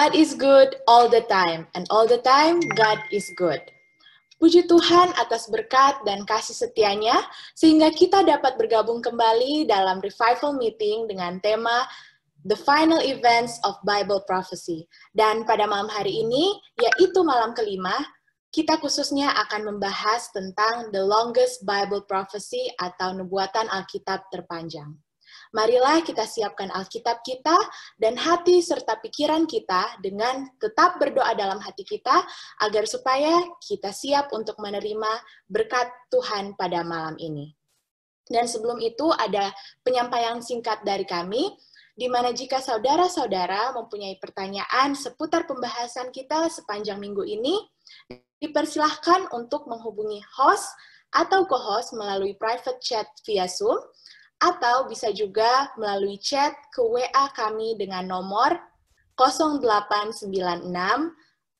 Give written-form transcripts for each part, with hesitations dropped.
God is good all the time, and all the time God is good. Puji Tuhan atas berkat dan kasih setianya, sehingga kita dapat bergabung kembali dalam Revival Meeting dengan tema The Final Events of Bible Prophecy. Dan pada malam hari ini, yaitu malam kelima, kita khususnya akan membahas tentang The Longest Bible Prophecy atau nubuatan Alkitab terpanjang. Marilah kita siapkan Alkitab kita dan hati serta pikiran kita dengan tetap berdoa dalam hati kita agar supaya kita siap untuk menerima berkat Tuhan pada malam ini. Dan sebelum itu ada penyampaian singkat dari kami, di mana jika saudara-saudara mempunyai pertanyaan seputar pembahasan kita sepanjang minggu ini, dipersilahkan untuk menghubungi host atau co-host melalui private chat via Zoom, atau bisa juga melalui chat ke WA kami dengan nomor 0896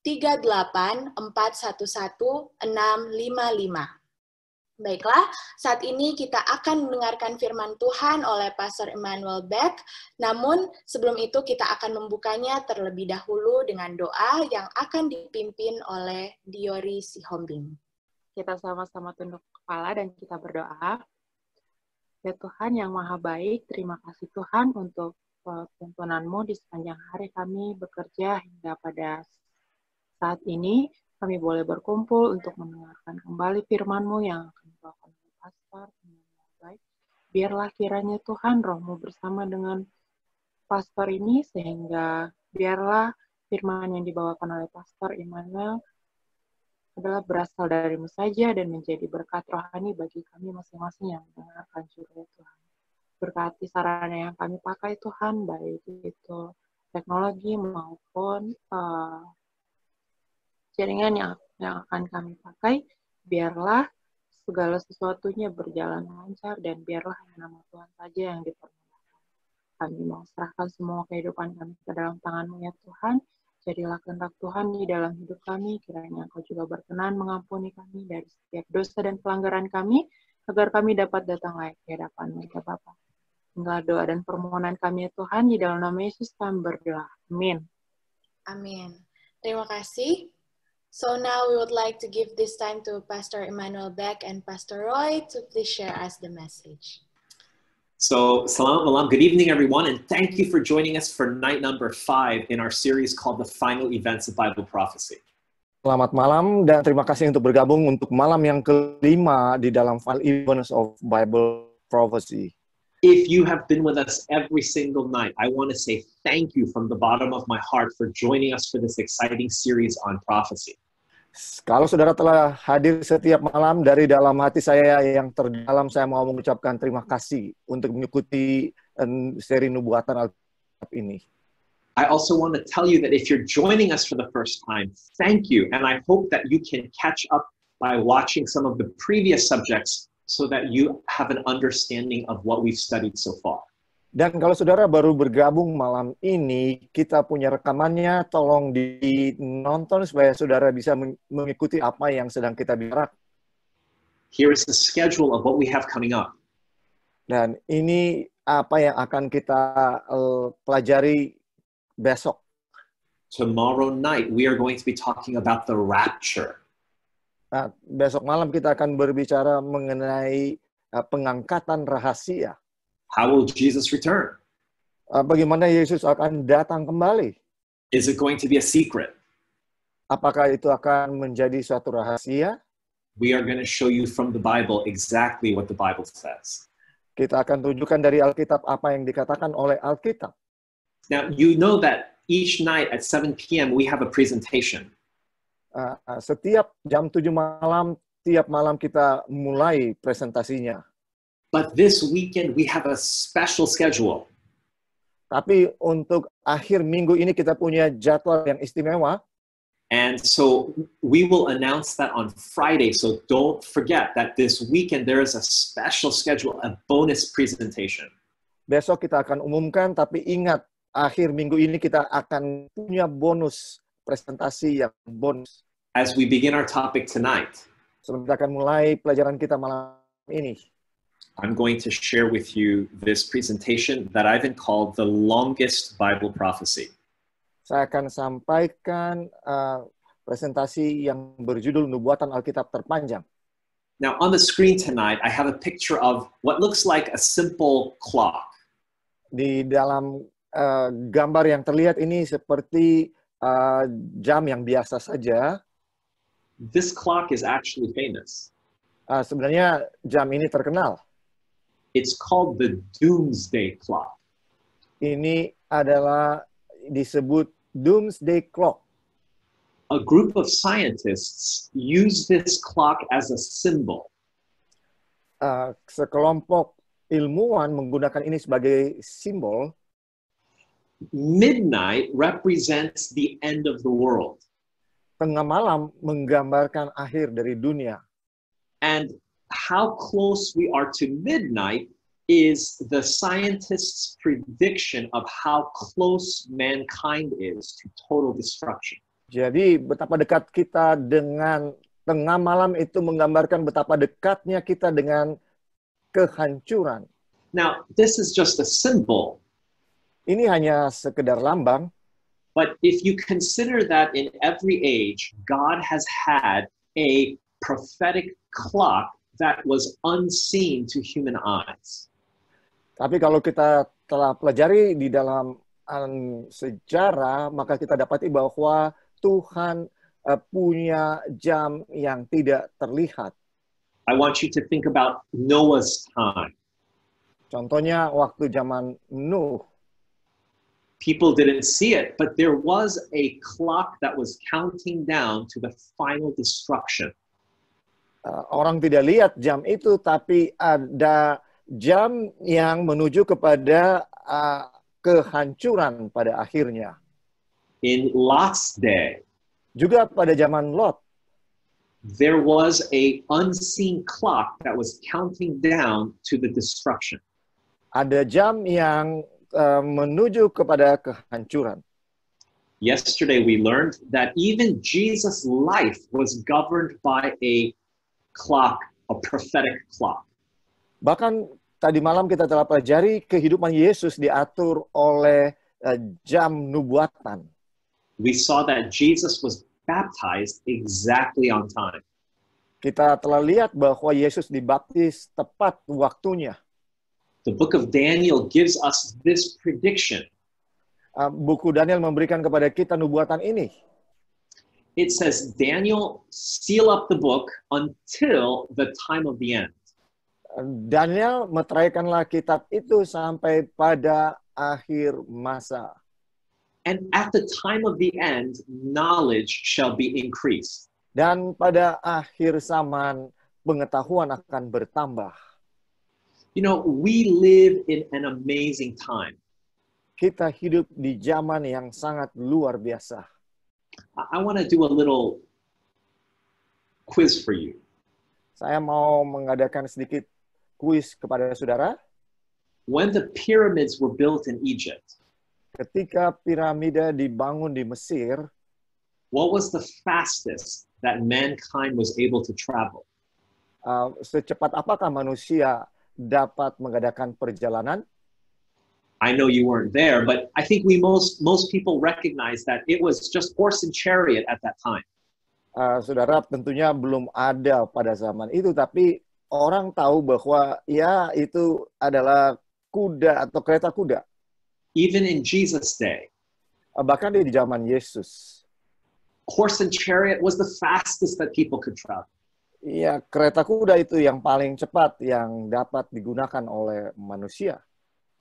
38 411 655. Baiklah, saat ini kita akan mendengarkan firman Tuhan oleh Pastor Emmanuel Beck. Namun, sebelum itu kita akan membukanya terlebih dahulu dengan doa yang akan dipimpin oleh Diori Sihombing. Kita sama-sama tunduk kepala dan kita berdoa. Ya Tuhan yang maha baik, terima kasih Tuhan untuk tuntunan-Mu di sepanjang hari kami bekerja hingga pada saat ini. Kami boleh berkumpul untuk mendengarkan kembali firman-Mu yang akan dibawakan oleh Pastor. Biarlah kiranya Tuhan Roh-Mu bersama dengan Pastor ini, sehingga biarlah firman yang dibawakan oleh Pastor Emmanuel adalah berasal dari-Mu saja dan menjadi berkat rohani bagi kami masing-masing yang mendengarkan juga ya Tuhan. Berkati sarana yang kami pakai Tuhan, baik itu teknologi maupun jaringan yang akan kami pakai, biarlah segala sesuatunya berjalan lancar dan biarlah nama Tuhan saja yang dipermuliakan. Kami mau serahkan semua kehidupan kami ke dalam tangan-Mu ya Tuhan. Jadilah kehendak Tuhan di dalam hidup kami, kiranya Engkau juga berkenan mengampuni kami dari setiap dosa dan pelanggaran kami, agar kami dapat datang layak di hadapan-Mu ya Bapa. Inilah doa dan permohonan kami ya Tuhan, di dalam nama Yesus kami berdoa. Amin. Amin. Terima kasih. So now we would like to give this time to Pastor Emmanuel Beck and Pastor Roy to please share us the message. So, selamat malam, good evening everyone, and thank you for joining us for night number 5 in our series called The Final Events of Bible Prophecy. Selamat malam dan terima kasih untuk bergabung untuk malam yang kelima di dalam Final Events of Bible Prophecy. If you have been with us every single night, I want to say thank you from the bottom of my heart for joining us for this exciting series on prophecy. Kalau saudara telah hadir setiap malam dari dalam hati saya yang terdalam, saya mau mengucapkan terima kasih untuk mengikuti seri nubuatan Alkitab ini. I also want to tell you that if you're joining us for the first time, thank you, and I hope that you can catch up by watching some of the previous subjects so that you have an understanding of what we've studied so far. Dan kalau saudara baru bergabung malam ini, kita punya rekamannya, tolong dinonton supaya saudara bisa mengikuti apa yang sedang kita bicarakan. Here is the schedule of what we have coming up. Dan ini apa yang akan kita pelajari besok. Tomorrow night, we are going to be talking about the rapture. Nah, besok malam kita akan berbicara mengenai pengangkatan rahasia. How will Jesus return? Bagaimana Yesus akan datang kembali? Is it going to be a secret? Apakah itu akan menjadi suatu rahasia? We are going to show you from the Bible exactly what the Bible says. Kita akan tunjukkan dari Alkitab apa yang dikatakan oleh Alkitab. Now, you know that each night at 7 p.m. we have a presentation. Setiap jam 7 malam, tiap malam kita mulai presentasinya. But this weekend we have a special schedule. Tapi untuk akhir minggu ini kita punya jadwal yang istimewa. And so we will announce that on Friday. So don't forget that this weekend there is a special schedule, a bonus presentation. Besok kita akan umumkan, tapi ingat, akhir minggu ini kita akan punya bonus presentasi yang bonus. As we begin our topic tonight, sebelum kita akan mulai pelajaran kita malam ini, I'm going to share with you this presentation that I've called the longest Bible prophecy. Saya akan sampaikan presentasi yang berjudul Nubuatan Alkitab Terpanjang. Now, on the screen tonight, I have a picture of what looks like a simple clock. Di dalam gambar yang terlihat ini seperti jam yang biasa saja. This clock is actually famous. Sebenarnya jam ini terkenal. It's called the Doomsday Clock. Ini adalah disebut Doomsday Clock. A group of scientists use this clock as a symbol. Sekelompok ilmuwan menggunakan ini sebagai simbol. Midnight represents the end of the world. Tengah malam menggambarkan akhir dari dunia. And how close we are to midnight is the scientists' prediction of how close mankind is to total destruction. Jadi betapa dekat kita dengan tengah malam itu menggambarkan betapa dekatnya kita dengan kehancuran. Now, this is just a symbol. Ini hanya sekedar lambang. But if you consider that in every age, God has had a prophetic clock that was unseen to human eyes. Tapi kalau kita telah pelajari di dalam sejarah, maka kita dapati bahwa Tuhan punya jam yang tidak terlihat. I want you to think about Noah's time. Contohnya waktu zaman Nuh. People didn't see it, but there was a clock that was counting down to the final destruction. Orang tidak lihat jam itu, tapi ada jam yang menuju kepada kehancuran pada akhirnya. In Lot's day, juga pada zaman Lot, there was a unseen clock that was counting down to the destruction. Ada jam yang menuju kepada kehancuran. Yesterday we learned that even Jesus' life was governed by a clock, a prophetic clock. Bahkan tadi malam kita telah pelajari kehidupan Yesus diatur oleh jam nubuatan. We saw that Jesus was baptized exactly on time. Kita telah lihat bahwa Yesus dibaptis tepat waktunya. The book of Daniel gives us this prediction. Buku Daniel memberikan kepada kita nubuatan ini. It says, Daniel, seal up the book until the time of the end. Daniel meteraikanlah kitab itu sampai pada akhir masa. And at the time of the end, knowledge shall be increased. Dan pada akhir zaman, pengetahuan akan bertambah. You know, we live in an amazing time. Kita hidup di zaman yang sangat luar biasa. I want to do a little quiz for you. Saya mau mengadakan sedikit kuis kepada saudara. When the pyramids were built in Egypt, ketika piramida dibangun di Mesir, what was the fastest that mankind was able to travel? Secepat apakah manusia dapat mengadakan perjalanan? I know you weren't there, but I think most people recognize that it was just horse and chariot at that time. Saudara, tentunya belum ada pada zaman itu, tapi orang tahu bahwa ya itu adalah kuda atau kereta kuda. Even in Jesus' day. Bahkan di zaman Yesus. Horse and chariot was the fastest that people could travel. Ya, kereta kuda itu yang paling cepat yang dapat digunakan oleh manusia.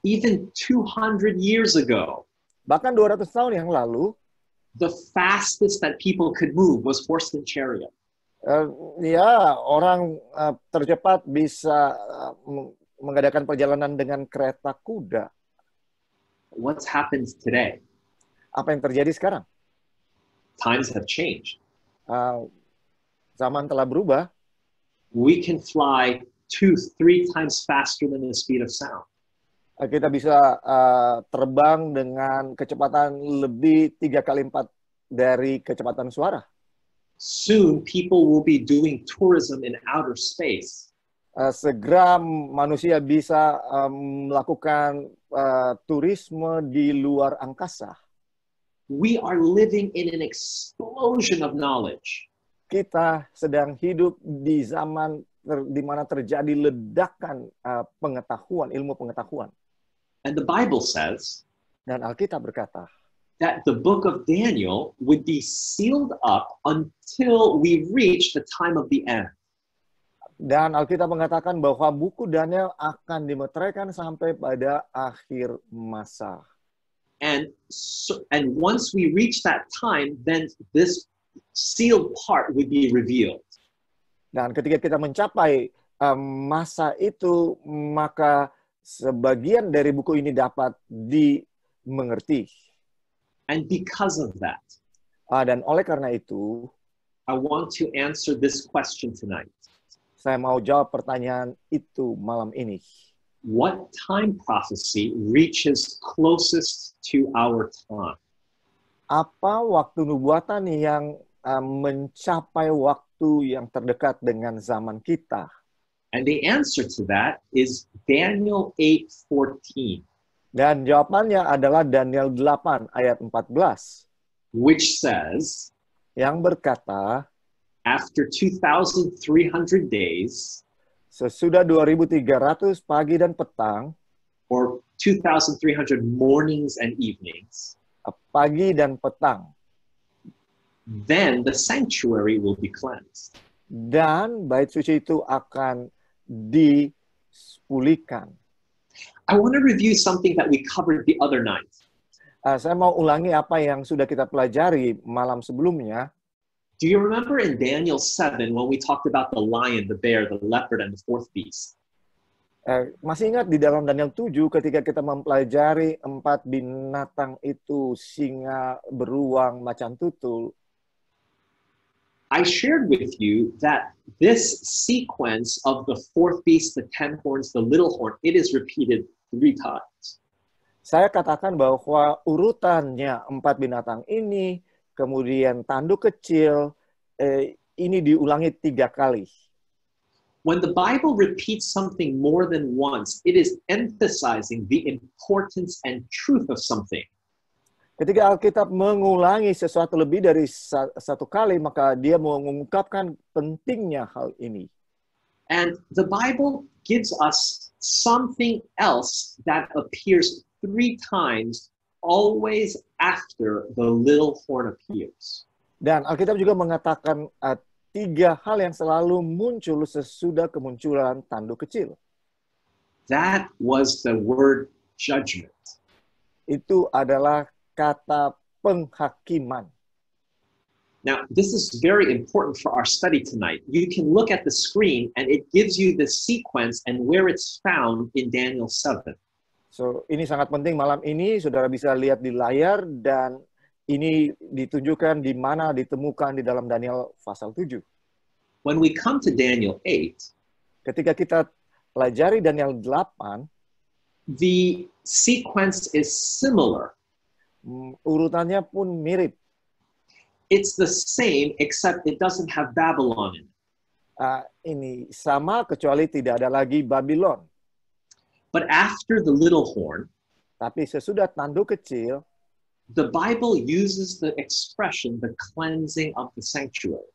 Even 200 years ago. Bahkan 200 tahun yang lalu, the fastest that people could move was horse and chariot. Ya, orang tercepat bisa mengadakan perjalanan dengan kereta kuda. What's happened today? Apa yang terjadi sekarang? Times have changed. Zaman telah berubah. We can fly 2-3 times faster than the speed of sound. Kita bisa terbang dengan kecepatan lebih 3 kali 4 dari kecepatan suara. Soon people will be doing tourism in outer space. Segera manusia bisa melakukan turisme di luar angkasa. we are living in an explosion of knowledge. Kita sedang hidup di zaman di mana terjadi ledakan pengetahuan, ilmu pengetahuan. And the Bible says Dan Alkitab berkata, that the book of Daniel would be sealed up until we reach the time of the end. dan Alkitab mengatakan bahwa buku Daniel akan dimeteraikan sampai pada akhir masa. And once we reach that time, then this sealed part would be revealed. Dan ketika kita mencapai masa itu, maka sebagian dari buku ini dapat dimengerti. And because of that, Dan oleh karena itu, I want to answer this question tonight. saya mau jawab pertanyaan itu malam ini. What time prophecy reaches closest to our time? Apa waktu nubuatan yang mencapai waktu yang terdekat dengan zaman kita? And the answer to that is Daniel 8:14, Dan jawabannya adalah Daniel 8 ayat 14 which says, yang berkata, after 2,300 days, sesudah 2.300 pagi dan petang, or 2,300 mornings and evenings, pagi dan petang, then the sanctuary will be cleansed. dan bait suci itu akan dipulihkan. I want to review something that we covered the other night. Saya mau ulangi apa yang sudah kita pelajari malam sebelumnya. Do you remember in Daniel 7 when we talked about the lion, the bear, the leopard, and the fourth beast? Masih ingat di dalam Daniel 7 ketika kita mempelajari 4 binatang itu, singa, beruang, macan tutul. I shared with you that this sequence of the fourth beast, the 10 horns, the little horn, it is repeated 3 times. Saya katakan bahwa urutannya 4 binatang ini, kemudian tanduk kecil, ini diulangi 3 kali. When the Bible repeats something more than once, it is emphasizing the importance and truth of something. Ketika Alkitab mengulangi sesuatu lebih dari 1 kali, maka dia mengungkapkan pentingnya hal ini. And the Bible gives us something else that appears 3 times, always after the little horn appears. Dan Alkitab juga mengatakan 3 hal yang selalu muncul sesudah kemunculan tanduk kecil. That was the word judgment. Itu adalah kata penghakiman. Now, this is very important for our study tonight. You can look at the screen and it gives you the sequence and where it's found in Daniel 7. So, ini sangat penting malam ini, saudara bisa lihat di layar, dan ini ditunjukkan di mana ditemukan di dalam Daniel pasal 7. When we come to Daniel 8, ketika kita pelajari Daniel 8, the sequence is similar. Urutannya pun mirip. It's the same, except it doesn't have Babylon in it. Ini sama, kecuali tidak ada lagi Babylon. But after the little horn, tapi sesudah tanduk kecil, the Bible uses the expression, the cleansing of the sanctuary.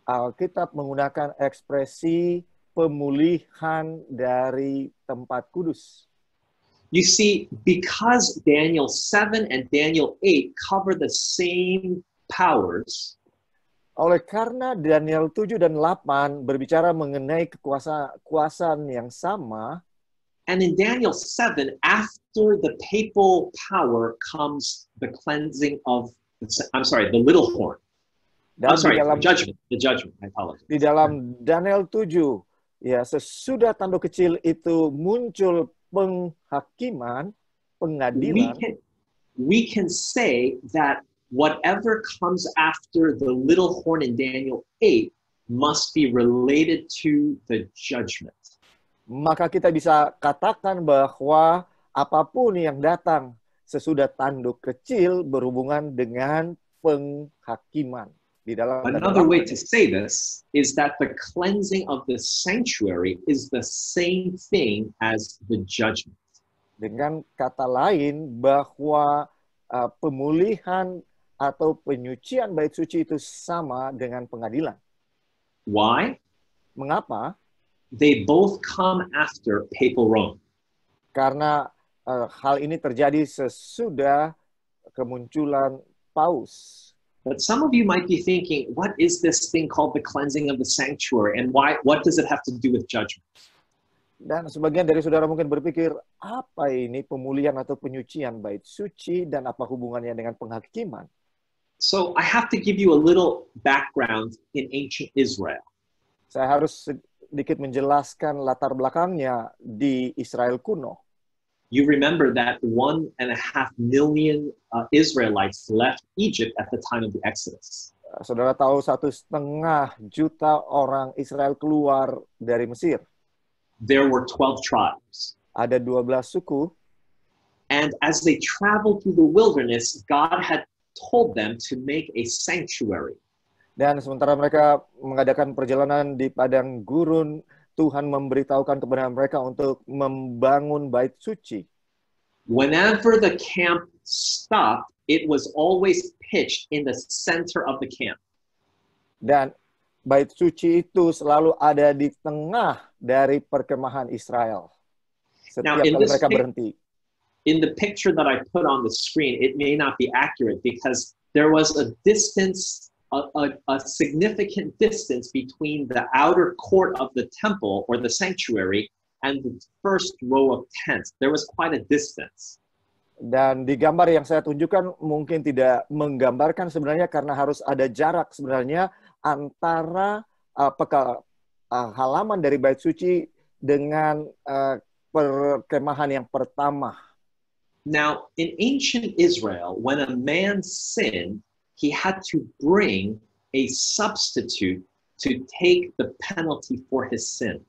Alkitab menggunakan ekspresi pemulihan dari tempat kudus. You see, because Daniel 7 and Daniel 8 cover the same powers, oleh karena Daniel 7 dan 8 berbicara mengenai kekuasaan yang sama, and in Daniel 7, after the papal power comes the cleansing of, the little horn. Dan the judgment, I apologize. Di dalam Daniel 7, ya, sesudah tanduk kecil itu muncul penghakiman, pengadilan. We can say that whatever comes after the little horn in Daniel 8 must be related to the judgment. Maka kita bisa katakan bahwa apapun yang datang sesudah tanduk kecil berhubungan dengan penghakiman. Di dalam Another way to say this is that the cleansing of the sanctuary is the same thing as the judgment. Dengan kata lain, bahwa pemulihan atau penyucian bait suci itu sama dengan pengadilan. Why? Mengapa? They both come after papal Rome. Karena hal ini terjadi sesudah kemunculan Paus. But some of you might be thinking, what is this thing called the cleansing of the sanctuary, and what does it have to do with judgment? Dan sebagian dari saudara mungkin berpikir, apa ini pemulihan atau penyucian bait suci dan apa hubungannya dengan penghakiman? So I have to give you a little background in ancient Israel. Saya harus sedikit menjelaskan latar belakangnya di Israel kuno. You remember that 1.5 million Israelites left Egypt at the time of the Exodus. Saudara tahu 1,5 juta orang Israel keluar dari Mesir. There were 12 tribes. Ada 12 suku. And as they traveled through the wilderness, God had told them to make a sanctuary. Dan sementara mereka mengadakan perjalanan di padang gurun, Tuhan memberitahukan kepada mereka untuk membangun bait suci. Whenever the camp stopped, it was always pitched in the center of the camp. Dan bait suci itu selalu ada di tengah dari perkemahan Israel. Setiap kali mereka berhenti. In the picture that I put on the screen, it may not be accurate because there was a distance, a significant distance between the outer court of the temple or the sanctuary and the first row of tents. There was quite a distance. Dan di gambar yang saya tunjukkan mungkin tidak menggambarkan sebenarnya karena harus ada jarak sebenarnya antara halaman dari bait suci dengan perkemahan yang pertama. Now, in ancient Israel, when a man sinned, he had to bring a substitute to take the penalty for his sin.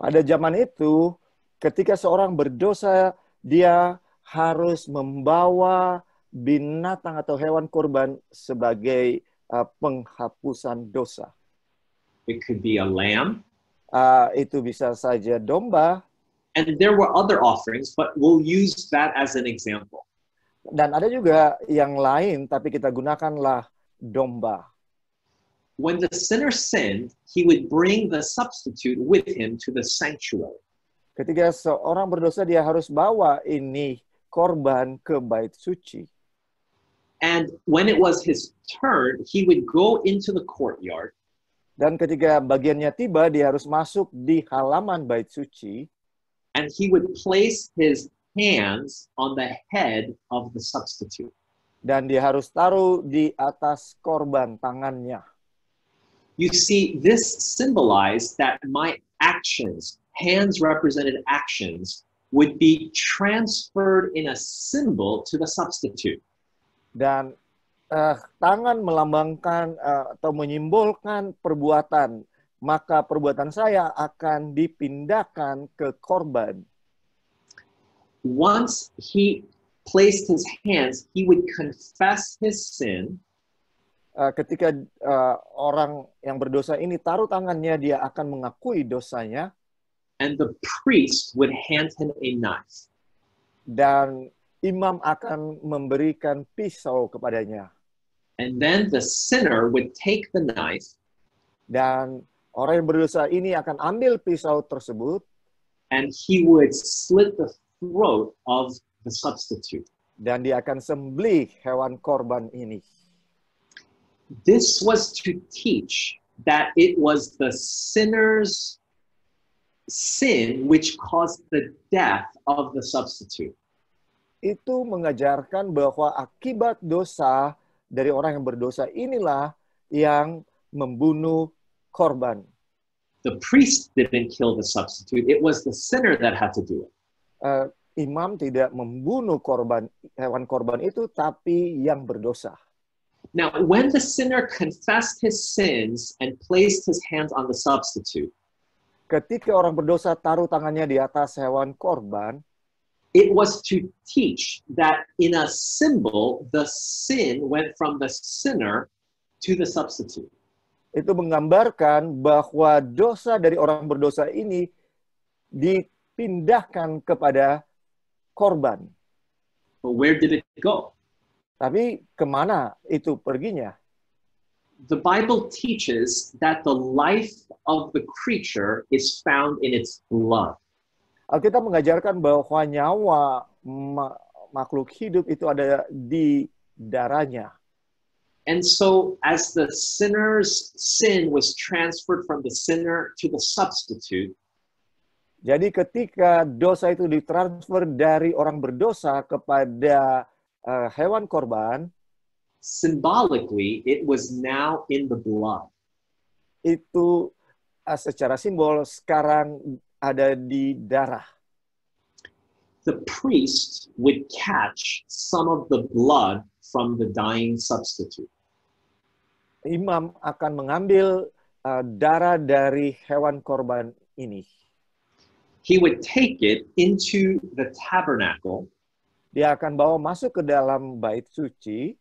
Pada zaman itu, ketika seorang berdosa, dia harus membawa binatang atau hewan kurban sebagai penghapusan dosa. It could be a lamb. Itu bisa saja domba. And there were other offerings, but we'll use that as an example. Dan ada juga yang lain, tapi kita gunakanlah domba. When the sinner sinned, he would bring the substitute with him to the sanctuary. Ketika seorang berdosa, dia harus bawa ini korban ke bait suci. And when it was his turn, he would go into the courtyard. Dan ketika bagiannya tiba, dia harus masuk di halaman bait suci. And he would place his hands on the head of the substitute. Dan dia harus taruh di atas korban tangannya. You see, this symbolized that my actions, hands represented actions, would be transferred in a symbol to the substitute. Dan tangan melambangkan atau menyimbolkan perbuatan, maka perbuatan saya akan dipindahkan ke korban. Once he placed his hands, he would confess his sin. Ketika orang yang berdosa ini taruh tangannya, dia akan mengakui dosanya. And the priest would hand him a knife. Dan imam akan memberikan pisau kepadanya. And then the sinner would take the knife. Dan orang yang berdosa ini akan ambil pisau tersebut. And he would slit the throat of the substitute. Dan dia akan sembelih hewan korban ini. This was to teach that it was the sinner's sin which caused the death of the substitute. Itu mengajarkan bahwa akibat dosa dari orang yang berdosa inilah yang membunuh korban. The priest didn't kill the substitute. It was the sinner that had to do it. Imam tidak membunuh hewan korban itu, tapi yang berdosa. Now, when the sinner confessed his sins and placed his hands on the substitute, ketika orang berdosa taruh tangannya di atas hewan korban, it was to teach that in a symbol, the sin went from the sinner to the substitute. Itu menggambarkan bahwa dosa dari orang berdosa ini dipindahkan kepada korban. But where did it go? Tapi kemana itu perginya? The Bible teaches that the life of the creature is found in its blood. Alkitab mengajarkan bahwa nyawa makhluk hidup itu ada di darahnya. And so as the sinner's sin was transferred from the sinner to the substitute, jadi ketika dosa itu ditransfer dari orang berdosa kepada hewan korban, symbolically it was now in the blood. Itu secara simbol sekarang ada di darah. The priest would catch some of the blood from the dying substitute. Imam akan mengambil darah dari hewan korban ini. He would take it into the tabernacle. Dia akan bawa masuk ke dalam bait suci.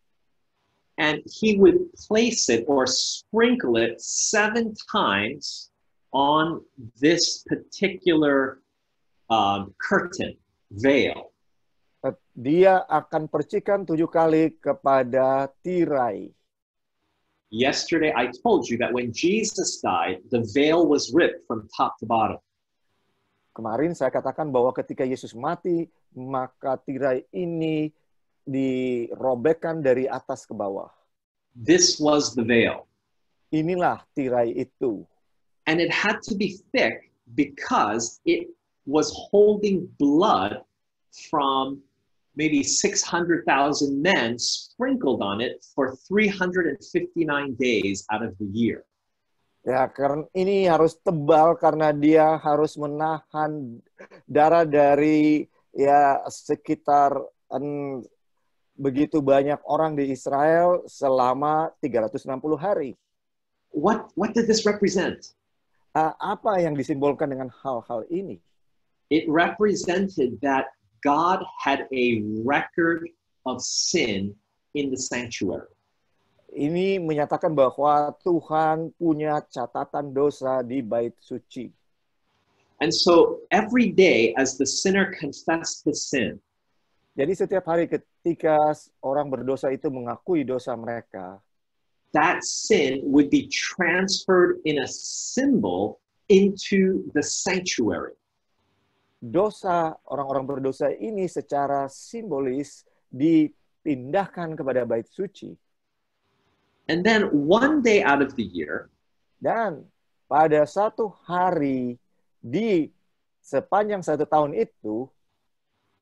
And he would place it or sprinkle it 7 times on this particular curtain, veil. Dia akan percikan 7 kali kepada tirai. Yesterday, I told you that when Jesus died, the veil was ripped from top to bottom. Kemarin saya katakan bahwa ketika Yesus mati, maka tirai ini dirobekkan dari atas ke bawah. This was the veil. Inilah tirai itu. And it had to be thick because it was holding blood from maybe 600,000 men sprinkled on it for 359 days out of the year. Ya, karena ini harus tebal karena dia harus menahan darah dari sekitar begitu banyak orang di Israel selama 360 hari. What did this represent? Apa yang disimbolkan dengan hal-hal ini? It represented that God had a record of sin in the sanctuary. Ini menyatakan bahwa Tuhan punya catatan dosa di bait suci. And so every day as the sinner confessed his sin, jadi setiap hari ketika orang berdosa itu mengakui dosa mereka, that sin would be transferred in a symbol into the sanctuary. Dosa orang-orang berdosa ini secara simbolis dipindahkan kepada bait suci. And then one day out of the year, dan pada satu hari di sepanjang 1 tahun itu,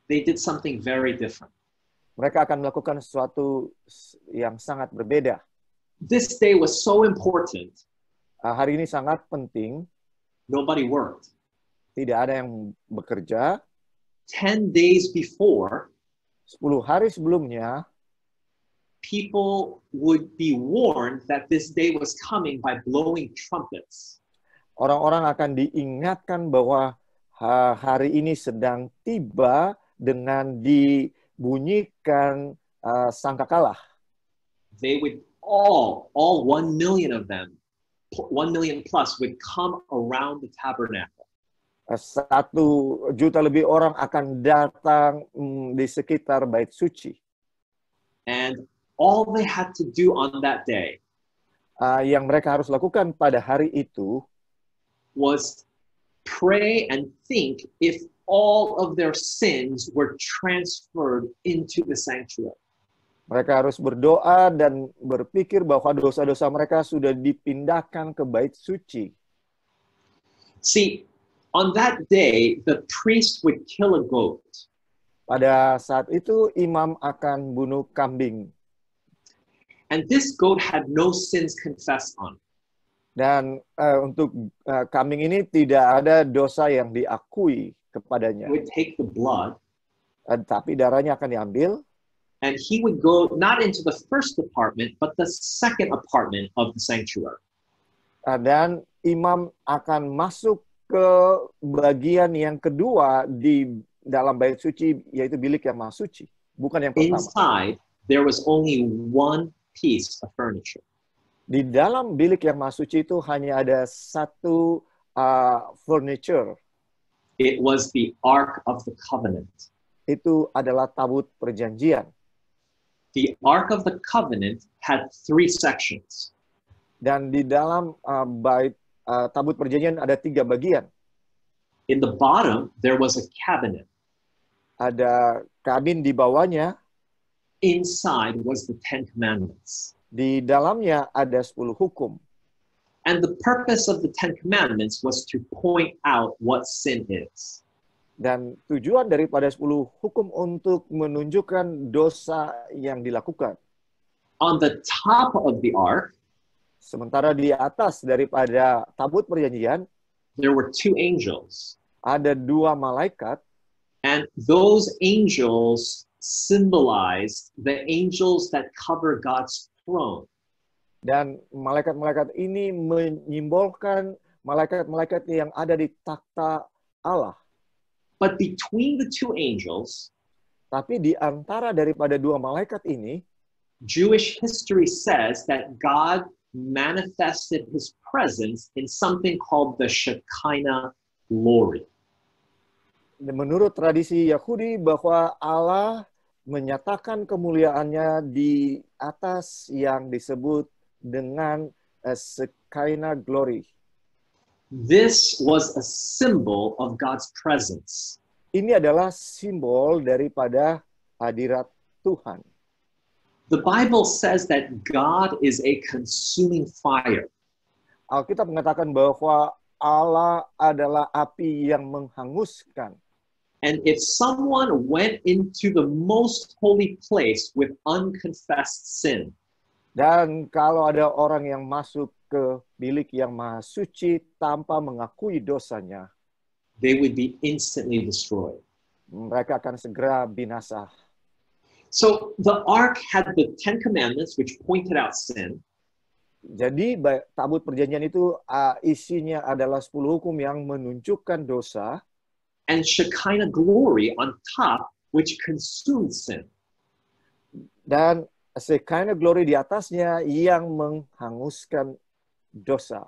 they did something very different. Mereka akan melakukan sesuatu yang sangat berbeda. This day was so important. Hari ini sangat penting. Nobody worked. Tidak ada yang bekerja. 10 days before, 10 hari sebelumnya, people would be warned that this day was coming by blowing trumpets. Orang-orang akan diingatkan bahwa hari ini sedang tiba dengan dibunyikan sangkakala. They would all 1 million of them, 1 million plus would come around the tabernacle. 1 juta lebih orang akan datang di sekitar bait suci. And all they had to do on that day yang mereka harus lakukan pada hari itu was pray and think if all of their sins were transferred into the sanctuary. Mereka harus berdoa dan berpikir bahwa dosa-dosa mereka sudah dipindahkan ke bait suci. See, on that day, the priest would kill a goat. Pada saat itu, imam akan bunuh kambing. And this goat had no sins confessed on. Dan untuk kambing ini tidak ada dosa yang diakui kepadanya. He would take the blood. Tapi darahnya akan diambil. And he would go not into the first apartment, but the second apartment of the sanctuary. Dan imam akan masuk ke bagian yang kedua di dalam bait suci, yaitu bilik yang maha suci, bukan yang pertama. Inside, there was only one piece of furniture. Di dalam bilik yang maha suci itu hanya ada satu furniture. It was the Ark of the Covenant. Itu adalah tabut perjanjian. The Ark of the Covenant had 3 sections. Dan di dalam tabut perjanjian ada 3 bagian. In the bottom, there was a cabinet. Ada kabin di bawahnya. Inside was the 10 Commandments. Di dalamnya ada 10 hukum. And the purpose of the 10 Commandments was to point out what sin is. Dan tujuan daripada 10 hukum untuk menunjukkan dosa yang dilakukan. On the top of the ark, sementara di atas daripada tabut perjanjian, there were 2 angels. Ada 2 malaikat. And those angels symbolized the angels that cover God's throne. Dan malaikat-malaikat ini menyimbolkan malaikat-malaikat yang ada di takhta Allah. But between the 2 angels, tapi di antara daripada 2 malaikat ini, Jewish history says that God manifested his presence in something called the Shekinah glory. Menurut tradisi Yahudi bahwa Allah menyatakan kemuliaannya di atas yang disebut dengan Shekinah glory. This was a symbol of God's presence. Ini adalah simbol daripada hadirat Tuhan. The Bible says that God is a consuming fire. Alkitab mengatakan bahwa Allah adalah api yang menghanguskan. And if someone went into the most holy place with unconfessed sin, dan kalau ada orang yang masuk ke bilik yang maha suci tanpa mengakui dosanya, they would be instantly destroyed. Mereka akan segera binasa. So the ark had the 10 commandments which pointed out sin. Jadi tabut perjanjian itu isinya adalah 10 hukum yang menunjukkan dosa. And Shekinah glory on top which consumed sin. Dan Shekinah glory di atasnya yang menghanguskan dosa.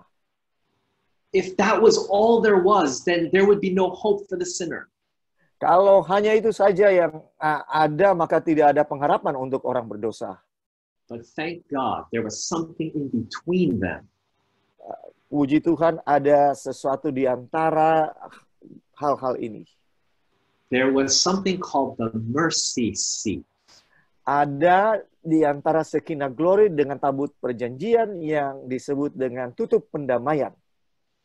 If that was all there was, then there would be no hope for the sinner. Kalau hanya itu saja yang ada, maka tidak ada pengharapan untuk orang berdosa. But thank God, there was something in between them. Puji Tuhan, ada sesuatu di antara hal-hal ini. There was something called the mercy seat. Ada di antara Shekinah glory dengan tabut perjanjian yang disebut dengan tutup pendamaian.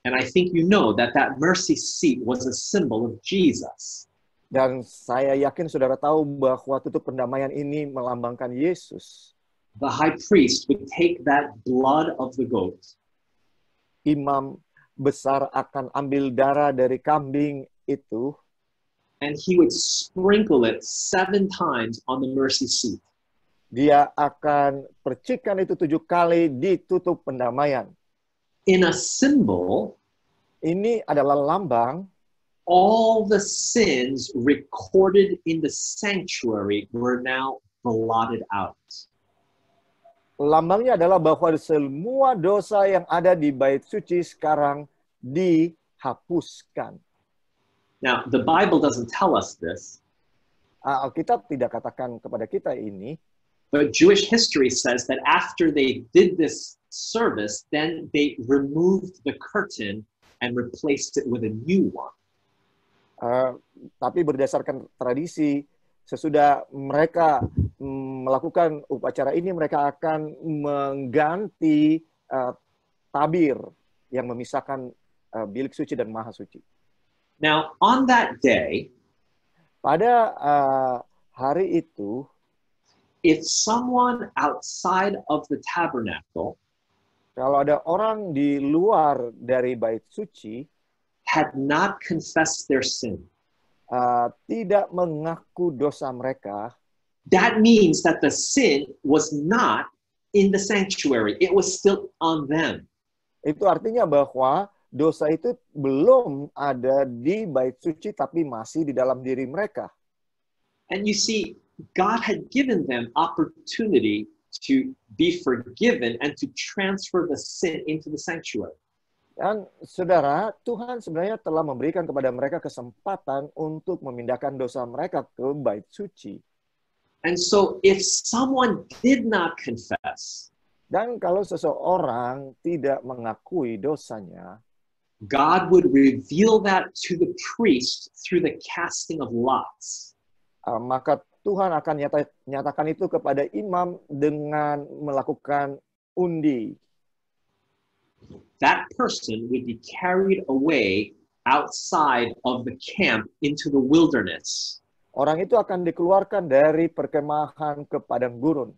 And I think you know that that mercy seat was a symbol of Jesus. Dan saya yakin saudara tahu bahwa tutup pendamaian ini melambangkan Yesus. The high priest would take that blood of the goat. Imam besar akan ambil darah dari kambing itu. And he would sprinkle it 7 times on the mercy seat. Dia akan percikan itu 7 kali di tutup pendamaian. In a symbol, ini adalah lambang, all the sins recorded in the sanctuary were now blotted out. Lambangnya adalah bahwa semua dosa yang ada di bait suci sekarang dihapuskan. Now, the Bible doesn't tell us this. Alkitab tidak katakan kepada kita ini. But Jewish history says that after they did this service, then they removed the curtain and replaced it with a new one. Tapi berdasarkan tradisi, sesudah mereka melakukan upacara ini, mereka akan mengganti tabir yang memisahkan bilik suci dan maha suci. Now, on that day, pada hari itu, if someone outside of the tabernacle kalau ada orang di luar dari bait suci had not confessed their sin, tidak mengaku dosa mereka, that means that the sin was not in the sanctuary. It was still on them. Itu artinya bahwa dosa itu belum ada di bait suci, tapi masih di dalam diri mereka. And you see, God had given them opportunity to be forgiven and to transfer the sin into the sanctuary. Dan saudara, Tuhan sebenarnya telah memberikan kepada mereka kesempatan untuk memindahkan dosa mereka ke bait suci. And so if someone did not confess, Dan kalau seseorang tidak mengakui dosanya, God would reveal that to the priest through the casting of lots. maka Tuhan akan nyatakan itu kepada imam dengan melakukan undi. That person would be carried away outside of the camp into the wilderness. Orang itu akan dikeluarkan dari perkemahan ke padang gurun.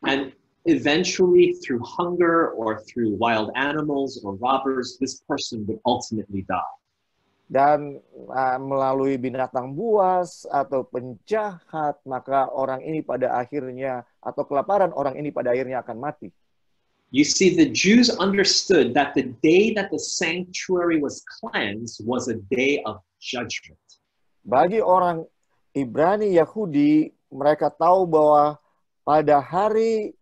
And eventually, through hunger or through wild animals or robbers, this person would ultimately die. Dan melalui binatang buas atau penjahat, maka orang ini pada akhirnya, atau kelaparan, orang ini pada akhirnya akan mati. You see, the Jews understood that the day that the sanctuary was cleansed was a day of judgment. Bagi orang Ibrani Yahudi, mereka tahu bahwa pada hari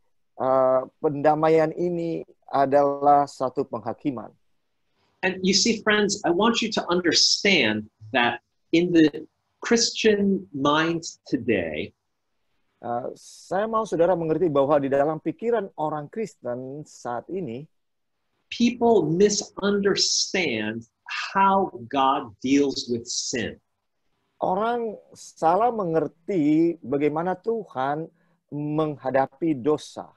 pendamaian ini adalah satu penghakiman. And you see, friends, I want you to understand that in the Christian mind today, Saya mau saudara mengerti bahwa di dalam pikiran orang Kristen saat ini, people misunderstand how God deals with sin. orang salah mengerti bagaimana Tuhan menghadapi dosa.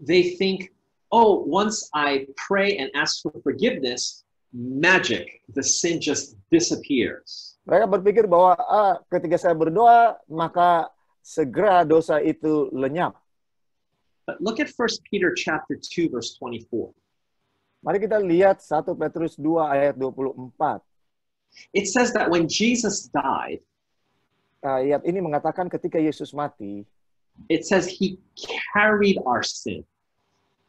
They think, oh, once I pray and ask for forgiveness, magic, the sin just disappears. Mereka berpikir bahwa ketika saya berdoa, maka segera dosa itu lenyap. But look at 1 Peter chapter 2, verse 24. Mari kita lihat 1 Petrus 2 ayat 24. It says that when Jesus died, Ayat ini mengatakan ketika Yesus mati, it says he carried our sin.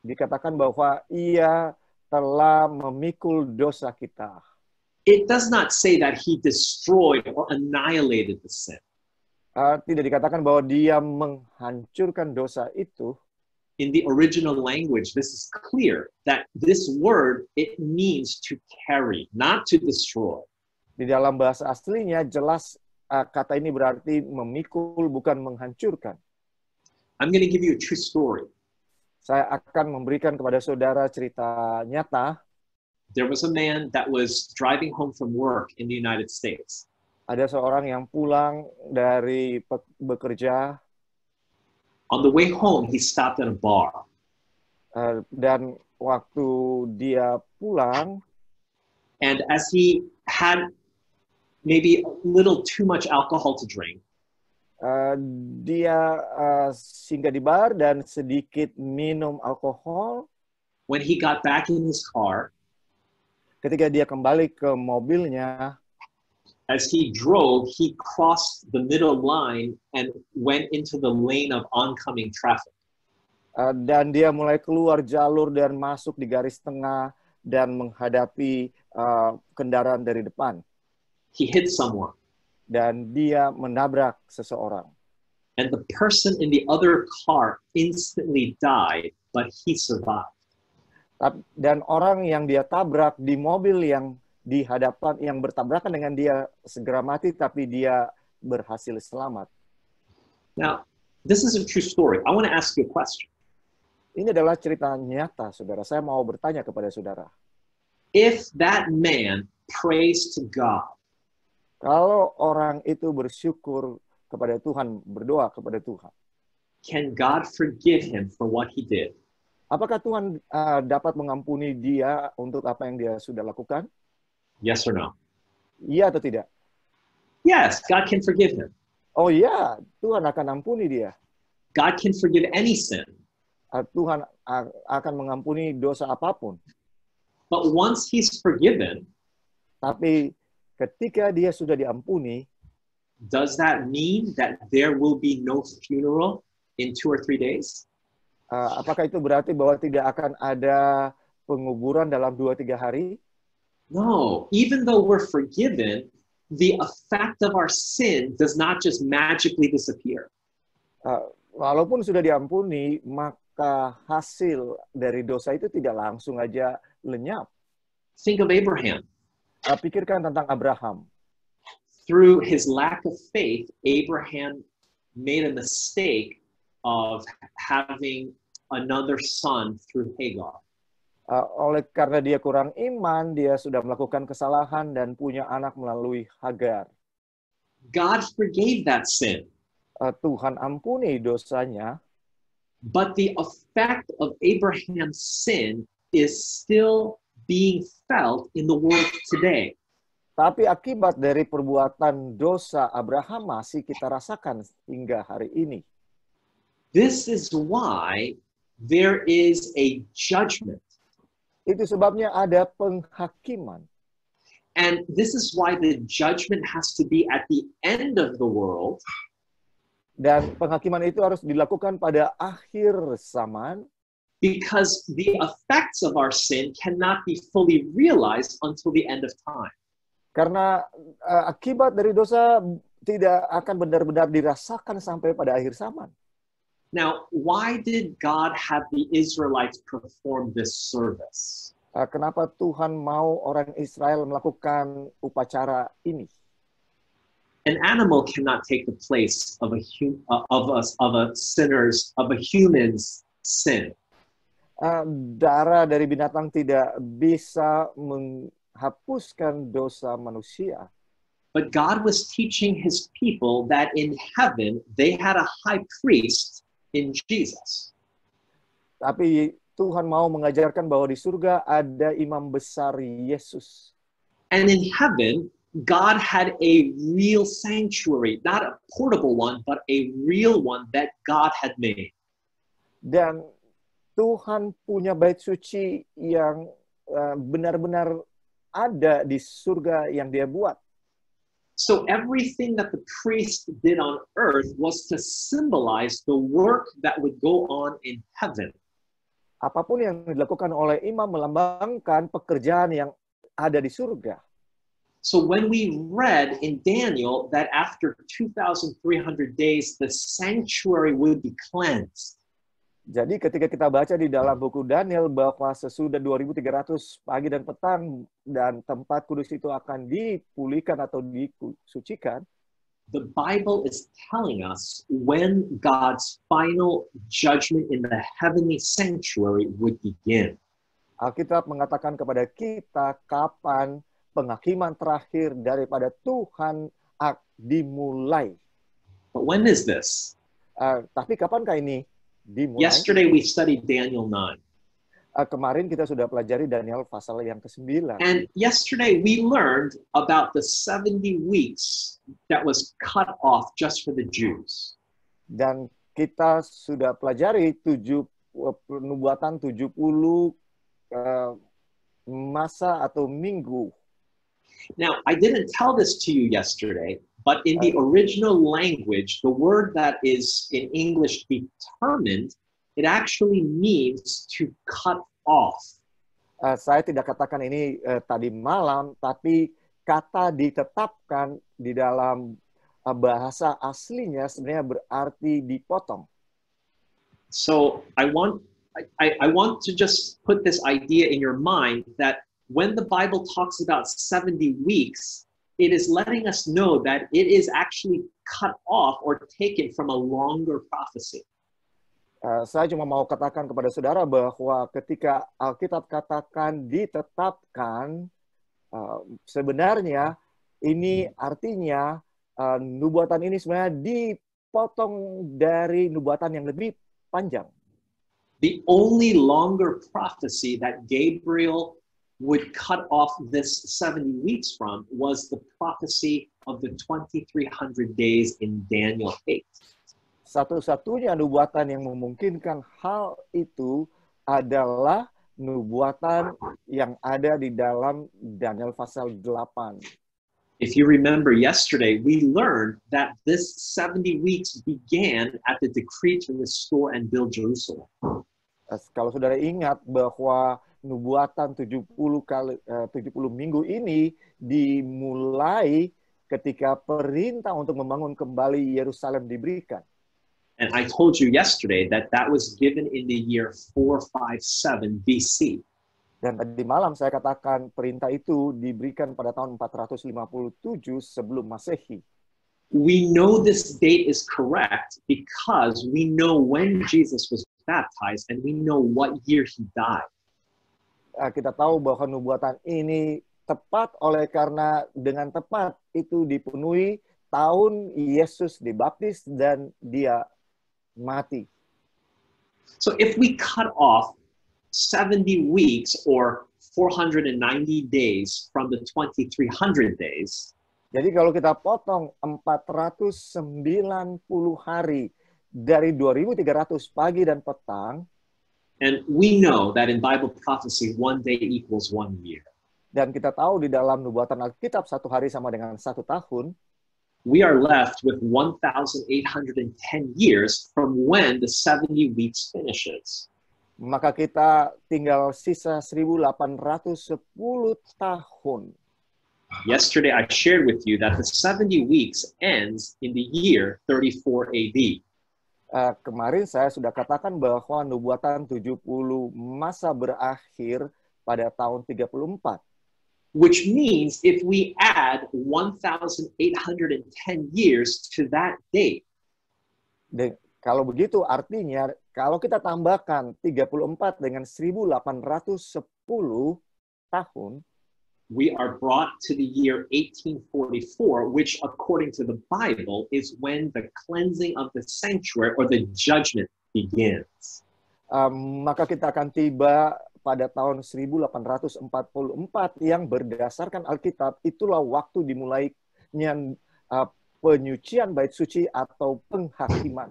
dikatakan bahwa ia telah memikul dosa kita. It does not say that he destroyed or annihilated the sin. Tidak dikatakan bahwa dia menghancurkan dosa itu. In the original language, this is clear that this word, it means to carry, not to destroy. Di dalam bahasa aslinya jelas kata ini berarti memikul, bukan menghancurkan. I'm going to give you a true story. Saya akan memberikan kepada saudara cerita nyata. There was a man that was driving home from work in the United States. Ada seorang yang pulang dari bekerja. On the way home, he stopped at a bar. Dan waktu dia pulang, and as he had maybe a little too much alcohol to drink, dia singgah di bar dan sedikit minum alkohol. When he got back in his car, ketika dia kembali ke mobilnya, as he drove, he crossed the middle line and went into the lane of oncoming traffic. Dan dia mulai keluar jalur dan masuk di garis tengah dan menghadapi kendaraan dari depan. He hit someone. Dan dia menabrak seseorang. And the person in the other car instantly died, but he survived. Dan orang yang dia tabrak di mobil yang di hadapan, yang bertabrakan dengan dia segera mati, tapi dia berhasil selamat. Now, this is a true story. I want to ask you a question. Ini adalah cerita nyata, saudara. Saya mau bertanya kepada saudara. If that man prays to God, kalau orang itu bersyukur kepada Tuhan, berdoa kepada Tuhan, can God forgive him for what he did? Apakah Tuhan dapat mengampuni dia untuk apa yang dia sudah lakukan? Yes or no? Iya atau tidak? Yes, God can forgive him. Oh iya, Tuhan akan ampuni dia. God can forgive any sin. Tuhan akan mengampuni dosa apapun. But once he's forgiven, tapi ketika dia sudah diampuni, does that mean that there will be no funeral in 2 or 3 days? Apakah itu berarti bahwa tidak akan ada penguburan dalam 2-3 hari? No, even though we're forgiven, the effect of our sin does not just magically disappear. Walaupun sudah diampuni, maka hasil dari dosa itu tidak langsung aja lenyap. Think of Abraham. Pikirkan tentang Abraham. Through his lack of faith, Abraham made a mistake of having another son through Hagar. Oleh karena dia kurang iman, dia sudah melakukan kesalahan dan punya anak melalui Hagar. God forgave that sin, Tuhan ampuni dosanya, but the effect of Abraham's sin is still being felt in the world today. tapi akibat dari perbuatan dosa Abraham masih kita rasakan hingga hari ini. This is why there is a judgment. Itu sebabnya ada penghakiman. And this is why the judgment has to be at the end of the world. Dan penghakiman itu harus dilakukan pada akhir zaman, Because the effects of our sin cannot be fully realized until the end of time. karena akibat dari dosa tidak akan benar-benar dirasakan sampai pada akhir zaman. Now, why did God have the Israelites perform this service? Kenapa Tuhan mau orang Israel melakukan upacara ini? An animal cannot take the place of a human's sin. Darah dari binatang tidak bisa menghapuskan dosa manusia. But God was teaching his people that in heaven they had a high priest in Jesus. Tapi Tuhan mau mengajarkan bahwa di surga ada imam besar Yesus. And in heaven, God had a real sanctuary, not a portable one, but a real one that God had made. Dan Tuhan punya bait suci yang benar-benar ada di surga yang dia buat. So everything that the priest did on earth was to symbolize the work that would go on in heaven. Apapun yang dilakukan oleh imam melambangkan pekerjaan yang ada di surga. So when we read in Daniel that after 2,300 days, the sanctuary would be cleansed. Jadi ketika kita baca di dalam buku Daniel bahwa sesudah 2.300 pagi dan petang dan tempat kudus itu akan dipulihkan atau disucikan, the Bible is telling us when God's final judgment in the heavenly sanctuary would begin. Alkitab mengatakan kepada kita kapan penghakiman terakhir daripada Tuhan dimulai. But when is this? Tapi kapankah ini dimulai? Yesterday we studied Daniel 9. Kemarin kita sudah pelajari Daniel pasal yang ke-9. And yesterday we learned about the 70 weeks that was cut off just for the Jews. Dan kita sudah pelajari nubuatan 70 masa atau minggu. Now, I didn't tell this to you yesterday, but in the original language, the word that is in English determined, it actually means to cut off. Saya tidak katakan ini tadi malam, tapi kata ditetapkan di dalam bahasa aslinya sebenarnya berarti dipotong. So I want to just put this idea in your mind that when the Bible talks about 70 weeks, it is letting us know that it is actually cut off or taken from a longer prophecy. Saya cuma mau katakan kepada saudara bahwa ketika Alkitab katakan ditetapkan, sebenarnya ini artinya nubuatan ini sebenarnya dipotong dari nubuatan yang lebih panjang. The only longer prophecy that Gabriel would cut off this 70 weeks from was the prophecy of the 2,300 days in Daniel 8. Satu-satunya nubuatan yang memungkinkan hal itu adalah nubuatan yang ada di dalam Daniel pasal 8. If you remember yesterday, we learned that this 70 weeks began at the decree to restore and build Jerusalem. Kalau saudara ingat bahwa nubuatan 70 minggu ini dimulai ketika perintah untuk membangun kembali Yerusalem diberikan. And I told you yesterday that that was given in the year 457 BC. Dan tadi malam saya katakan perintah itu diberikan pada tahun 457 sebelum Masehi. We know this date is correct because we know when Jesus was baptized and we know what year he died. Kita tahu bahwa nubuatan ini tepat oleh karena dengan tepat itu dipenuhi tahun Yesus dibaptis dan dia mati. So if we cut off 70 weeks or 490 days from the 2300 days, jadi kalau kita potong 490 hari dari 2300 pagi dan petang, and we know that in Bible prophecy, 1 day equals 1 year. dan kita tahu di dalam nubuatan Alkitab 1 hari sama dengan 1 tahun, we are left with 1,810 years from when the 70 weeks finishes. maka kita tinggal sisa 1810 tahun. Yesterday, I shared with you that the 70 weeks ends in the year 34 AD. Kemarin saya sudah katakan bahwa nubuatan 70 masa berakhir pada tahun 34. Which means if we add 1,810 years to that date, kalau begitu artinya kalau kita tambahkan 34 dengan 1810 tahun, we are brought to the year 1844, which according to the Bible is when the cleansing of the sanctuary or the judgment begins. Maka kita akan tiba pada tahun 1844 yang berdasarkan Alkitab itulah waktu dimulainya penyucian bait suci atau penghakiman.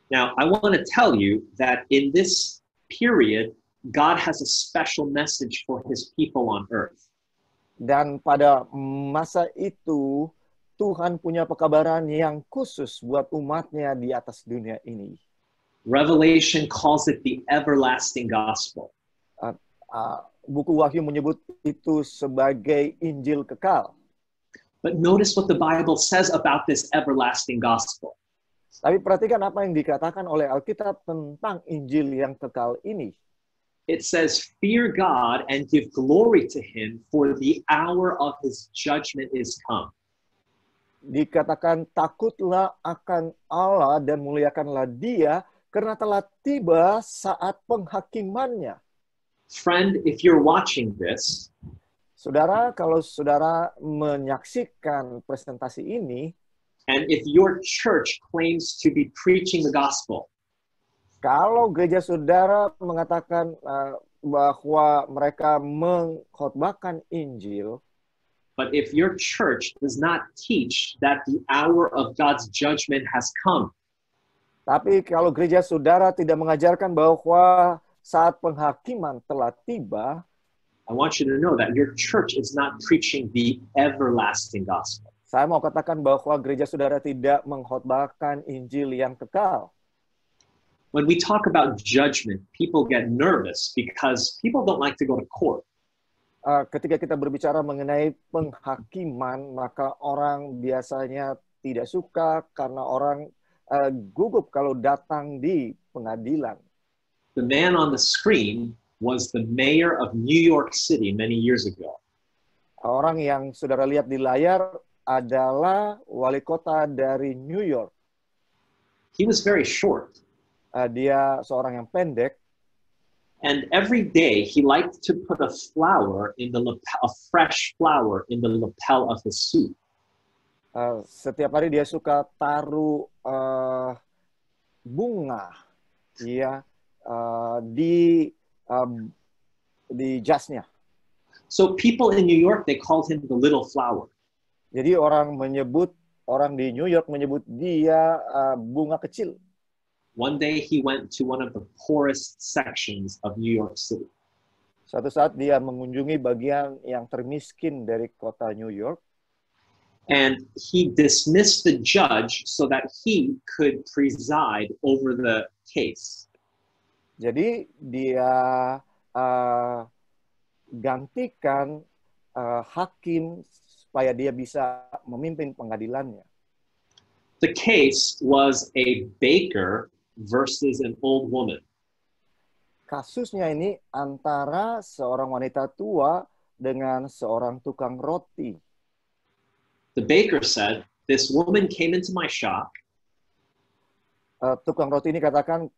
Now, I want to tell you that in this period, God has a special message for his people on earth. Dan pada masa itu, Tuhan punya pekabaran yang khusus buat umatnya di atas dunia ini. Revelation calls it the everlasting gospel. Buku Wahyu menyebut itu sebagai Injil kekal. But notice what the Bible says about this everlasting gospel. Tapi perhatikan apa yang dikatakan oleh Alkitab tentang Injil yang kekal ini. It says, fear God and give glory to him, for the hour of his judgment is come. Dikatakan takutlah akan Allah dan muliakanlah dia karena telah tiba saat penghakimannya. Friend, if you're watching this, saudara, kalau saudara menyaksikan presentasi ini, and if your church claims to be preaching the gospel, kalau gereja saudara mengatakan bahwa mereka mengkhotbahkan Injil, but if your church does not teach that the hour of God's judgment has come, tapi kalau gereja saudara tidak mengajarkan bahwa saat penghakiman telah tiba, I want you to know that your church is not preaching the everlasting gospel. Saya mau katakan bahwa gereja saudara tidak mengkhotbahkan Injil yang kekal. When we talk about judgment, people get nervous because people don't like to go to court. Ketika kita berbicara mengenai penghakiman, maka orang biasanya tidak suka karena orang gugup kalau datang di pengadilan. The man on the screen was the mayor of New York City many years ago. Orang yang saudara lihat di layar adalah wali kota dari New York. He was very short. Dia seorang yang pendek. And every day he liked to put a flower in the a fresh flower in the lapel of his suit. Setiap hari dia suka taruh bunga, ya, di jasnya. So people in New York, they called him the little flower. Jadi orang di New York menyebut dia bunga kecil. One day he went to one of the poorest sections of New York City. Suatu saat dia mengunjungi bagian yang termiskin dari kota New York. And he dismissed the judge so that he could preside over the case. Jadi dia gantikan hakim supaya dia bisa memimpin pengadilannya. The case was a baker versus an old woman. Kasusnya ini antara seorang wanita tua dengan seorang tukang roti. The baker said, this woman came into my shop. Tukang roti ini katakan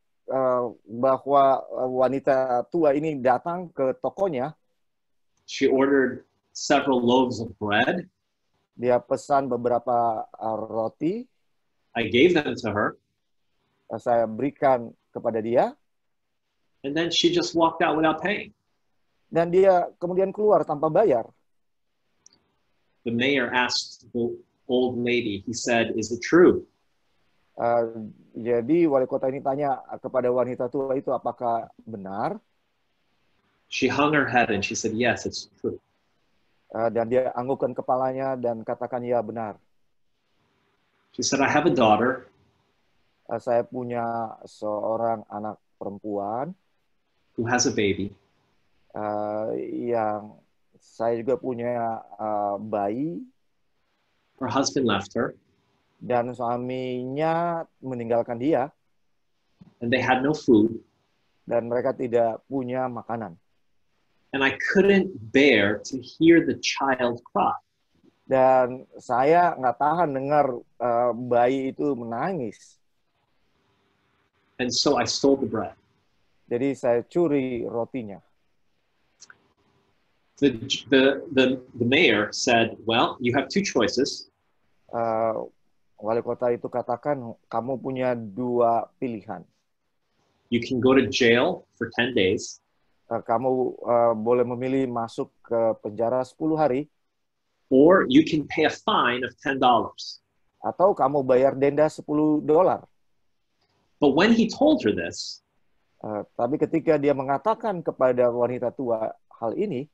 bahwa wanita tua ini datang ke tokonya. She ordered several loaves of bread. Dia pesan beberapa roti. I gave them to her. Saya berikan kepada dia. And then she just walked out without paying. Dan dia kemudian keluar tanpa bayar. The mayor asked the old lady, he said, "Is it true?" Jadi wali kota ini tanya kepada wanita tua itu apakah benar. She hung her head and she said, "Yes, it's true." Dan dia anggukkan kepalanya dan katakan ya benar. She said, "I have a daughter." Saya punya seorang anak perempuan. Who has a baby. Yang saya juga punya bayi. Her husband left her. Dan suaminya meninggalkan dia. And they had no food. Dan mereka tidak punya makanan. And I couldn't bear to hear the child cry. Dan saya nggak tahan dengar bayi itu menangis. And so I stole the bread. Jadi saya curi rotinya. The mayor said, "Well, you have two choices." Wali kota itu katakan, kamu punya dua pilihan. You can go to jail for 10 days. Kamu boleh memilih masuk ke penjara 10 hari. Or you can pay a fine of $10. Atau kamu bayar denda $10. But when he told her this, tapi ketika dia mengatakan kepada wanita tua hal ini,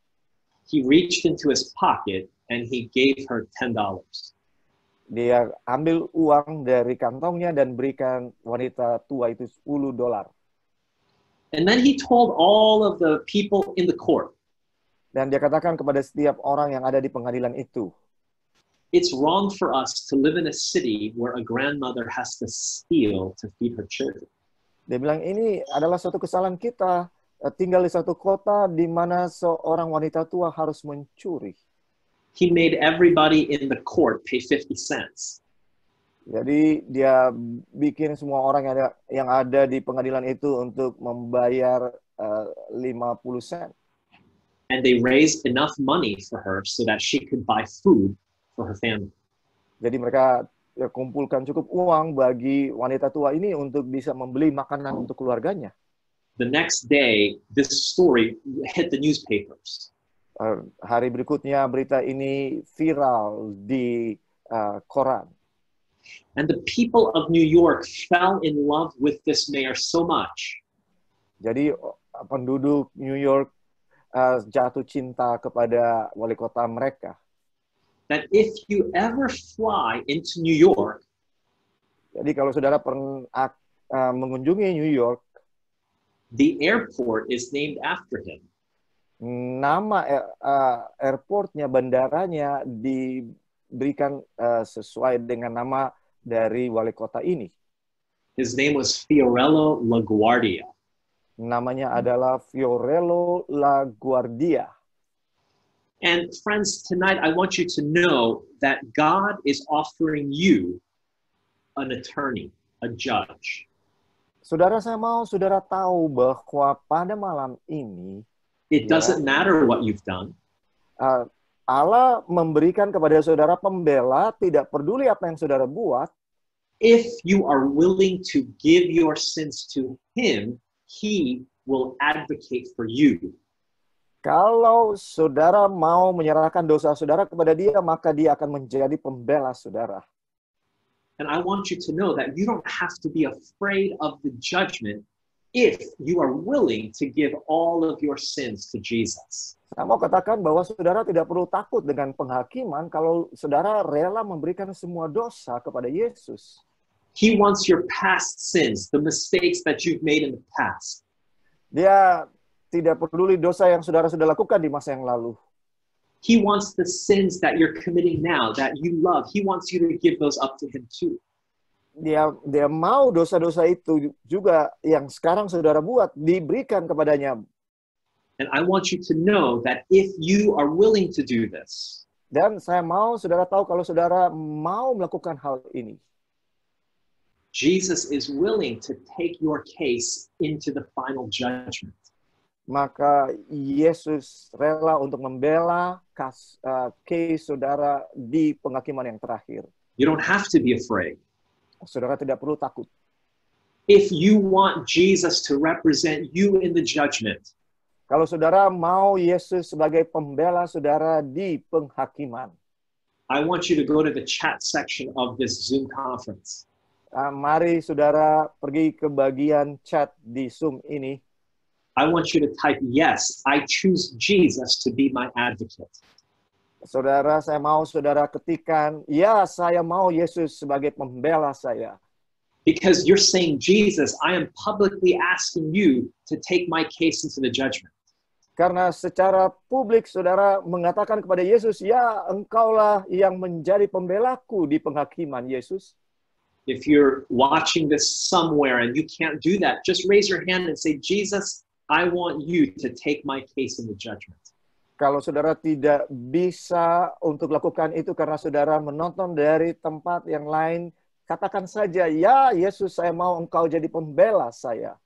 he reached into his pocket and he gave her $10. Dia ambil uang dari kantongnya dan berikan wanita tua itu $10. And then he told all of the people in the court. Dan dia katakan kepada setiap orang yang ada di pengadilan itu, it's wrong for us to live in a city where a grandmother has to steal to feed her children. Dia bilang ini adalah suatu kesalahan kita tinggal di satu kota di mana seorang wanita tua harus mencuri. He made everybody in the court pay 50 cents. Jadi dia bikin semua orang yang ada di pengadilan itu untuk membayar 50 sen. And they raised enough money for her so that she could buy food for her family. Jadi mereka kumpulkan cukup uang bagi wanita tua ini untuk bisa membeli makanan untuk keluarganya. The next day, this story hit the newspapers. Hari berikutnya berita ini viral di koran. And the people of New York fell in love with this mayor so much. Jadi penduduk New York jatuh cinta kepada wali kota mereka. That if you ever fly into New York, jadi kalau saudara pernah mengunjungi New York, the airport is named after him. Nama airportnya, bandaranya diberikan sesuai dengan nama dari wali kota ini. His name was Fiorello LaGuardia. Namanya adalah Fiorello LaGuardia. And friends, tonight I want you to know that God is offering you an attorney, a judge. Saudara, saya mau saudara tahu bahwa pada malam ini, it doesn't matter what you've done. Allah memberikan kepada saudara pembela, tidak peduli apa yang saudara buat. If you are willing to give your sins to Him, He will advocate for you. Kalau saudara mau menyerahkan dosa saudara kepada Dia, maka Dia akan menjadi pembela saudara. And I want you to know that you don't have to be afraid of the judgment if you are willing to give all of your sins to Jesus. Saya mau katakan bahwa saudara tidak perlu takut dengan penghakiman kalau saudara rela memberikan semua dosa kepada Yesus. He wants your past sins, the mistakes that you've made in the past. Dia tidak peduli dosa yang saudara sudah lakukan di masa yang lalu. He wants the sins that you're committing now, that you love. He wants you to give those up to Him too. Dia mau dosa-dosa itu juga yang sekarang saudara buat diberikan kepadanya. And I want you to know that if you are willing to do this, Dan saya mau saudara tahu kalau saudara mau melakukan hal ini. Jesus is willing to take your case into the final judgment. Maka Yesus rela untuk membela case saudara di penghakiman yang terakhir. You don't have to be afraid. Saudara tidak perlu takut. If you want Jesus to represent you in the judgment, Kalau saudara mau Yesus sebagai pembela saudara di penghakiman, I want you to go to the chat section of this Zoom conference. Mari saudara pergi ke bagian chat di Zoom ini. I want you to type, yes, I choose Jesus to be my advocate. Saudara, saya mau saudara ketikkan, ya saya mau Yesus sebagai pembela saya. Because you're saying, Jesus, I am publicly asking you to take my case into the judgment. Karena secara publik saudara mengatakan kepada Yesus, ya engkaulah yang menjadi pembelaku di penghakiman, Yesus. If you're watching this somewhere and you can't do that, just raise your hand and say, Jesus, I want you to take my case in the judgment. Kalau saudara tidak bisa untuk lakukan itu karena saudara menonton dari tempat yang lain, katakan saja, ya Yesus, saya mau engkau jadi pembela saya.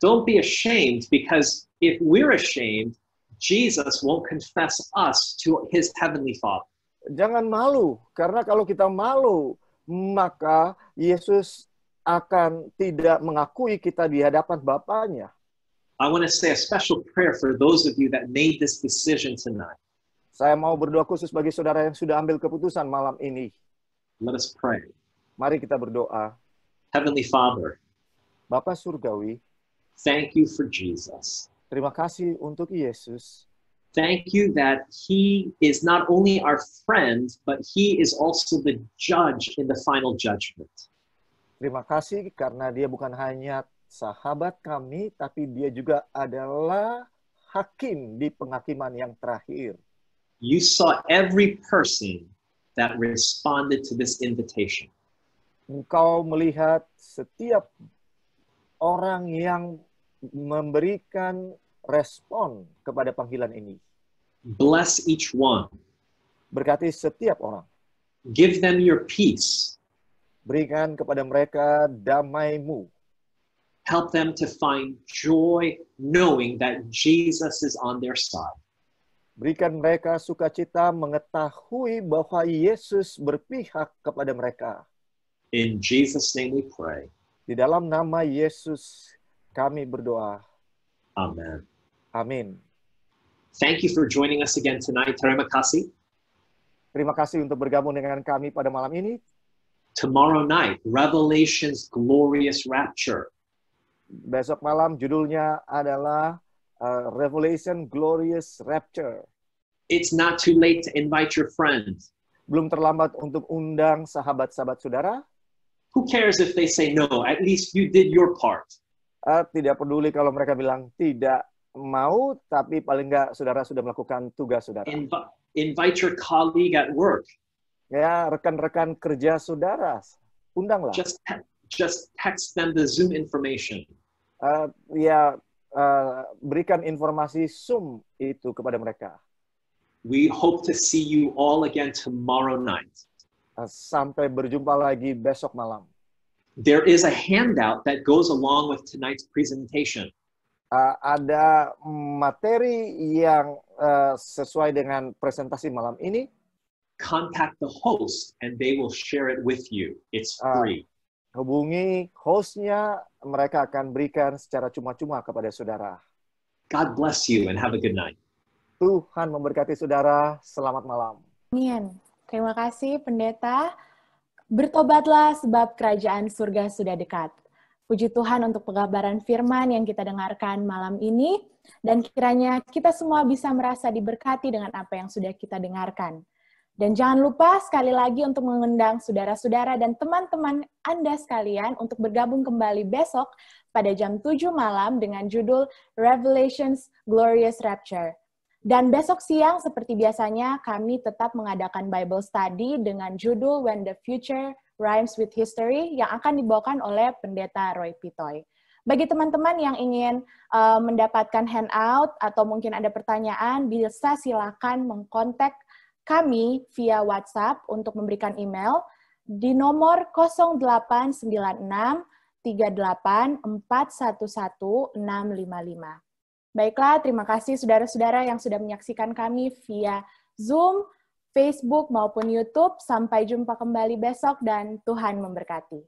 Don't be ashamed, because if we're ashamed, Jesus won't confess us to his heavenly Father. Jangan malu, karena kalau kita malu, maka Yesus akan tidak mengakui kita di hadapan Bapanya. I want to say a special prayer for those of you that made this decision tonight. Saya mau berdoa khusus bagi saudara yang sudah ambil keputusan malam ini. Let us pray. Mari kita berdoa. Heavenly Father, Bapa Surgawi, thank you for Jesus. terima kasih untuk Yesus. Thank you that he is not only our friend, but he is also the judge in the final judgment. Terima kasih karena dia bukan hanya sahabat kami, tapi dia juga adalah hakim di penghakiman yang terakhir. You saw every person that responded to this invitation. Engkau melihat setiap orang yang memberikan respon kepada panggilan ini. Bless each one. Berkati setiap orang. Give them your peace. Berikan kepada mereka damai-Mu. Help them to find joy knowing that Jesus is on their side. Berikan mereka sukacita mengetahui bahwa Yesus berpihak kepada mereka. In Jesus' name we pray. Di dalam nama Yesus kami berdoa. Amen. Amin. Thank you for joining us again tonight. Terima kasih. Terima kasih untuk bergabung dengan kami pada malam ini. Tomorrow night, Revelation's glorious rapture. Besok malam judulnya adalah Revelation Glorious Rapture. It's not too late to invite your friends. Belum terlambat untuk undang sahabat-sahabat saudara. Who cares if they say no? At least you did your part. Tidak peduli kalau mereka bilang tidak mau, tapi paling enggak saudara sudah melakukan tugas saudara. Invite your colleague at work. Ya, rekan-rekan kerja saudara, undanglah. Just text them the Zoom information. Berikan informasi Zoom itu kepada mereka. We hope to see you all again tomorrow night. Sampai berjumpa lagi besok malam. There is a handout that goes along with tonight's presentation. Ada materi yang sesuai dengan presentasi malam ini. Contact the host and they will share it with you. It's free. Hubungi hostnya, mereka akan berikan secara cuma-cuma kepada saudara. God bless you and have a good night. Tuhan memberkati saudara. Selamat malam. Amin. Terima kasih, Pendeta. Bertobatlah sebab kerajaan surga sudah dekat. Puji Tuhan untuk pengabaran firman yang kita dengarkan malam ini. Dan kiranya kita semua bisa merasa diberkati dengan apa yang sudah kita dengarkan. Dan jangan lupa sekali lagi untuk mengundang saudara-saudara dan teman-teman Anda sekalian untuk bergabung kembali besok pada jam 7 malam dengan judul Revelation's Glorious Rapture. Dan besok siang seperti biasanya kami tetap mengadakan Bible Study dengan judul When the Future Rhymes with History yang akan dibawakan oleh Pendeta Roy Pitoy. Bagi teman-teman yang ingin mendapatkan handout atau mungkin ada pertanyaan, bisa silakan mengkontak kami via WhatsApp untuk memberikan email di nomor 0896 38 411 655. Baiklah, terima kasih saudara-saudara yang sudah menyaksikan kami via Zoom, Facebook, maupun YouTube. Sampai jumpa kembali besok dan Tuhan memberkati.